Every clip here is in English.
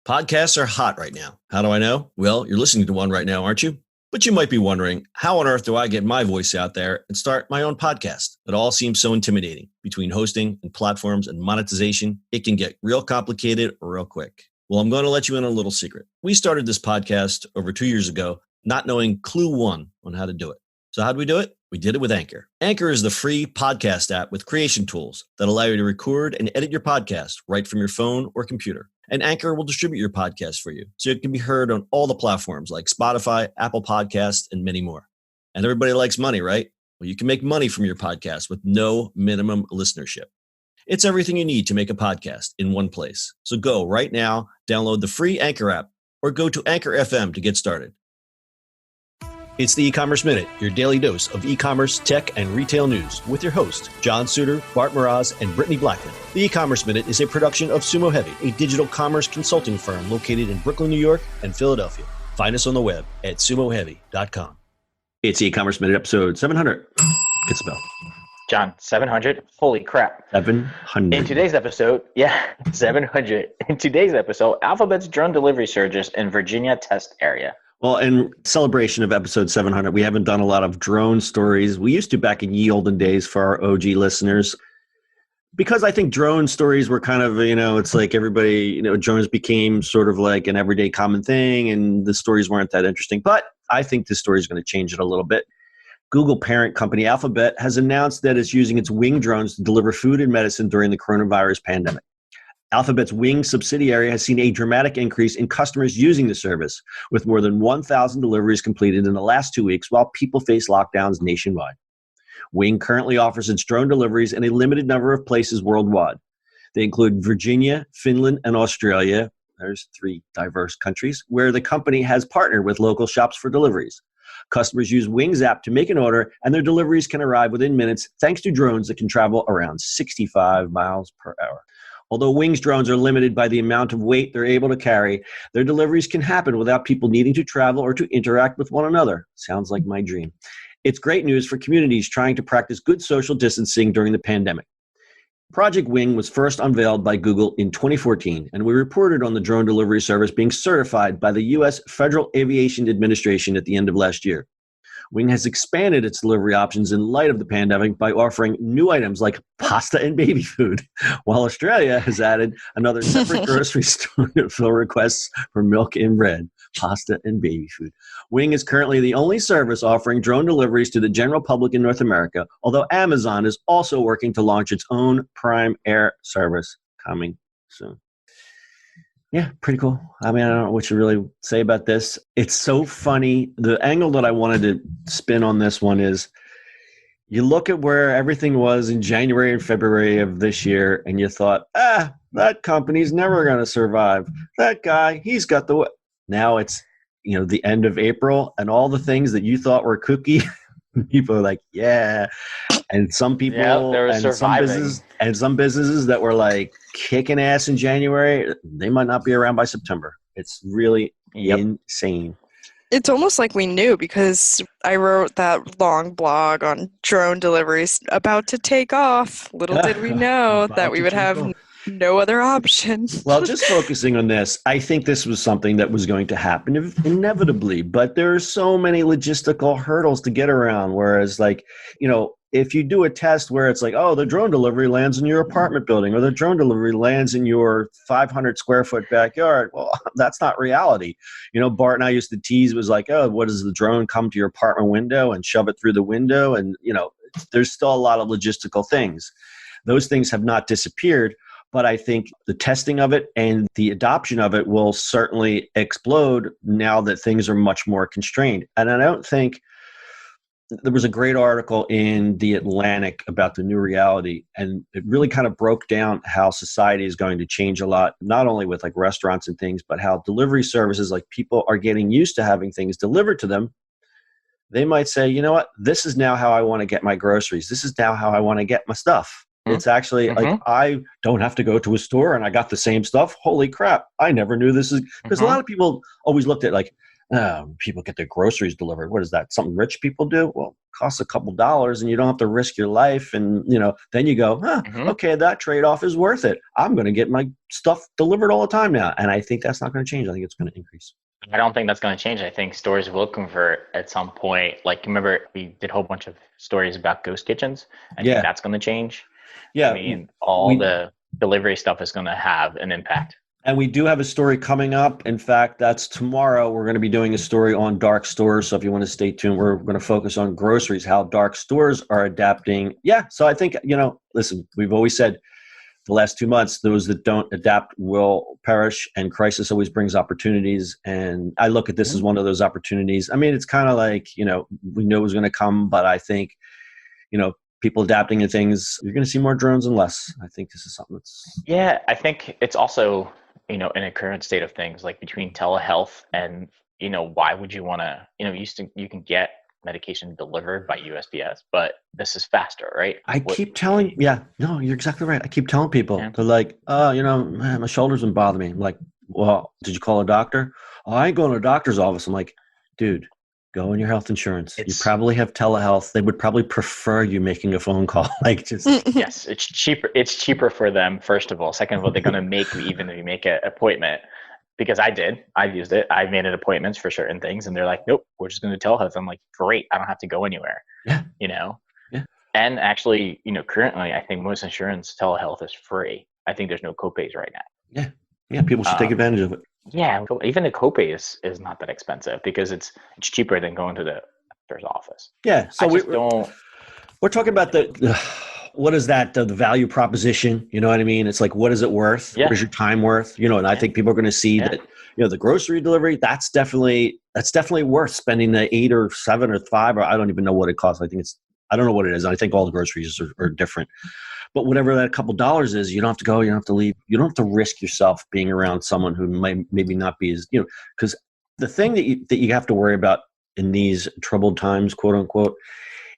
Podcasts are hot right now. How do I know? Well, you're listening to one right now, aren't you? But you might be wondering, how on earth do I get my voice out there and start my own podcast? It all seems so intimidating. Between hosting and platforms and monetization, it can get real complicated real quick. Well, I'm going to let you in on a little secret. We started this podcast over 2 years ago, not knowing clue one on how to do it. So how do we do it? We did it with Anchor. Anchor is the free podcast app with creation tools that allow you to record and edit your podcast right from your phone or computer. And Anchor will distribute your podcast for you, so it can be heard on all the platforms like Spotify, Apple Podcasts, and many more. And everybody likes money, right? Well, you can make money from your podcast with no minimum listenership. It's everything you need to make a podcast in one place. So go right now, download the free Anchor app, or go to Anchor FM to get started. It's the eCommerce Minute, your daily dose of e-commerce, tech, and retail news with your host, John Suder, Bart, Mroz, and Brittany Blackman. The eCommerce Minute is a production of SUMO Heavy, a digital commerce consulting firm located in Brooklyn, New York, and Philadelphia. Find us on the web at sumoheavy.com. It's the eCommerce Minute, episode 700. Good spell. John, 700? Holy crap. 700. In today's episode, 700. In today's episode, Alphabet's drone delivery surges in Virginia test area. Well, in celebration of episode 700, we haven't done a lot of drone stories. We used to back in ye olden days for our OG listeners. Because I think drone stories were kind of, it's like everybody, drones became sort of like an everyday common thing and the stories weren't that interesting. But I think this story is going to change it a little bit. Google parent company Alphabet has announced that it's using its Wing drones to deliver food and medicine during the coronavirus pandemic. Alphabet's Wing subsidiary has seen a dramatic increase in customers using the service, with more than 1,000 deliveries completed in the last 2 weeks while people face lockdowns nationwide. Wing currently offers its drone deliveries in a limited number of places worldwide. They include Virginia, Finland, and Australia. There's 3 diverse countries where the company has partnered with local shops for deliveries. Customers use Wing's app to make an order, and their deliveries can arrive within minutes thanks to drones that can travel around 65 miles per hour. Although Wing's drones are limited by the amount of weight they're able to carry, their deliveries can happen without people needing to travel or to interact with one another. Sounds like my dream. It's great news for communities trying to practice good social distancing during the pandemic. Project Wing was first unveiled by Google in 2014, and we reported on the drone delivery service being certified by the U.S. Federal Aviation Administration at the end of last year. Wing has expanded its delivery options in light of the pandemic by offering new items like pasta and baby food, while Australia has added another separate grocery store to fill requests for milk and bread, pasta and baby food. Wing is currently the only service offering drone deliveries to the general public in North America, although Amazon is also working to launch its own Prime Air service coming soon. Yeah, pretty cool. I mean, I don't know what you really say about this. It's so funny. The angle that I wanted to spin on this one is you look at where everything was in January and February of this year, and you thought, that company's never going to survive. That guy, he's got the... Now it's, the end of April, and all the things that you thought were kooky, people are like, yeah. And some people, some businesses that were like kicking ass in January, they might not be around by September. It's really insane. It's almost like we knew, because I wrote that long blog on drone deliveries about to take off. Little did we know that we would have no other option. Well, just focusing on this, I think this was something that was going to happen inevitably, but there are so many logistical hurdles to get around. Whereas if you do a test where it's like, the drone delivery lands in your apartment building, or the drone delivery lands in your 500 square foot backyard, well, that's not reality. Bart and I used to tease, was like, what does the drone come to your apartment window and shove it through the window? And, there's still a lot of logistical things. Those things have not disappeared. But I think the testing of it and the adoption of it will certainly explode now that things are much more constrained. And I don't think there was a great article in The Atlantic about the new reality, and it really kind of broke down how society is going to change a lot, not only with like restaurants and things, but how delivery services, like people are getting used to having things delivered to them. They might say, you know what, this is now how I want to get my groceries. This is now how I want to get my stuff. It's actually like, I don't have to go to a store and I got the same stuff. Holy crap. I never knew this is, because a lot of people always looked at like, people get their groceries delivered. What is that? Something rich people do? Well, it costs a couple dollars and you don't have to risk your life. And, then you go, okay, that trade-off is worth it. I'm going to get my stuff delivered all the time now. And I think that's not going to change. I think it's going to increase. I don't think that's going to change. I think stores will convert at some point. Like, remember, we did a whole bunch of stories about ghost kitchens. I think that's going to change. Yeah. I mean, the delivery stuff is going to have an impact. And we do have a story coming up. In fact, that's tomorrow. We're going to be doing a story on dark stores. So if you want to stay tuned, we're going to focus on groceries, how dark stores are adapting. Yeah. So I think, listen, we've always said the last 2 months, those that don't adapt will perish, and crisis always brings opportunities. And I look at this as one of those opportunities. I mean, it's kind of like, we knew it was going to come, but I think, people adapting to things, you're going to see more drones and less. I think this is something that's... Yeah, I think it's also... in a current state of things, like between telehealth and, why would you want to, you can get medication delivered by USPS, but this is faster, right? You're exactly right. I keep telling people, they're like, man, my shoulder's been bothering me. I'm like, well, did you call a doctor? Oh, I ain't going to a doctor's office. I'm like, dude, go on your health insurance. You probably have telehealth. They would probably prefer you making a phone call. Yes, it's cheaper. It's cheaper for them, first of all. Second of all, they're going to make me, even if you make an appointment, because I've used it. I've made appointments for certain things, and they're like, nope, we're just going to telehealth. I'm like, great. I don't have to go anywhere. Yeah. Yeah. And actually, currently, I think most insurance telehealth is free. I think there's no copays right now. Yeah. Yeah. People should take advantage of it. Yeah, even the copay is not that expensive because it's cheaper than going to the doctor's office. Yeah, so we're talking about what is that, the value proposition? You know what I mean? It's like, what is it worth? Yeah. What is your time worth? And I think people are going to see that, the grocery delivery, that's definitely worth spending the 8 or 7 or 5, or I don't even know what it costs. I don't know what it is. I think all the groceries are different. But whatever that couple dollars is, you don't have to go, you don't have to leave. You don't have to risk yourself being around someone who might maybe not be as, because the thing that you have to worry about in these troubled times, quote unquote,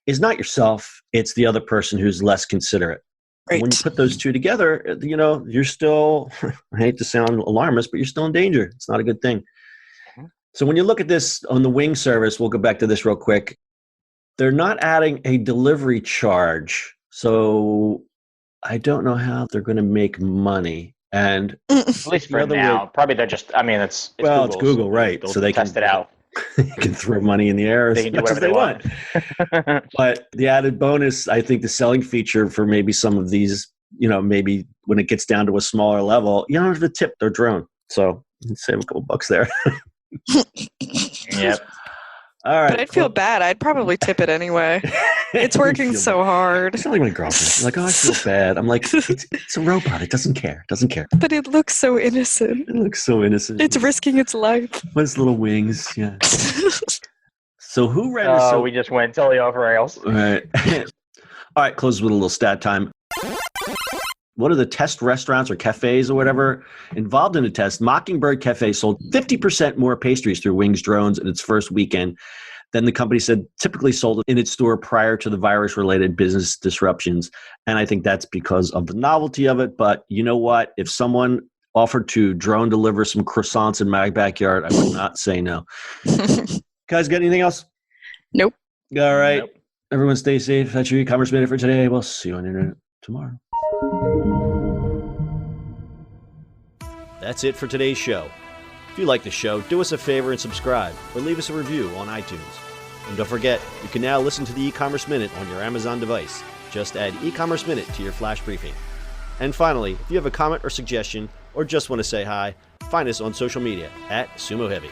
is not yourself. It's the other person who's less considerate. Right. When you put those two together, you're still, I hate to sound alarmist, but you're still in danger. It's not a good thing. Mm-hmm. So when you look at this on the Wing service, we'll go back to this real quick. They're not adding a delivery charge. So I don't know how they're going to make money. And at least for now, probably they're just, it's Google, right? So they can test it out. They can throw money in the air as much as they want. But the added bonus, I think the selling feature for maybe some of these, maybe when it gets down to a smaller level, you don't have to tip their drone. So you can save a couple bucks there. Yep. All right. But I'd feel bad. I'd probably tip it anyway. It's working so hard. It's not like my girlfriend. Like, I feel bad. I'm like, it's a robot. It doesn't care. But it looks so innocent. It's risking its life. With its little wings. Yeah. So who ran this? We just went totally off rails. All right. All right. Close with a little stat time. One of the test restaurants or cafes or whatever involved in the test, Mockingbird Cafe, sold 50% more pastries through Wings drones in its first weekend than the company said typically sold in its store prior to the virus-related business disruptions. And I think that's because of the novelty of it. But you know what? If someone offered to drone deliver some croissants in my backyard, I would not say no. Guys, got anything else? Nope. All right. Nope. Everyone stay safe. That's your e-commerce minute for today. We'll see you on the internet tomorrow. That's it for today's show. If you like the show, do us a favor and subscribe or leave us a review on iTunes. And don't forget, you can now listen to the e-commerce minute on your Amazon device. Just add e-commerce minute to your flash briefing. And finally, if you have a comment or suggestion or just want to say hi, find us on social media @SUMO Heavy.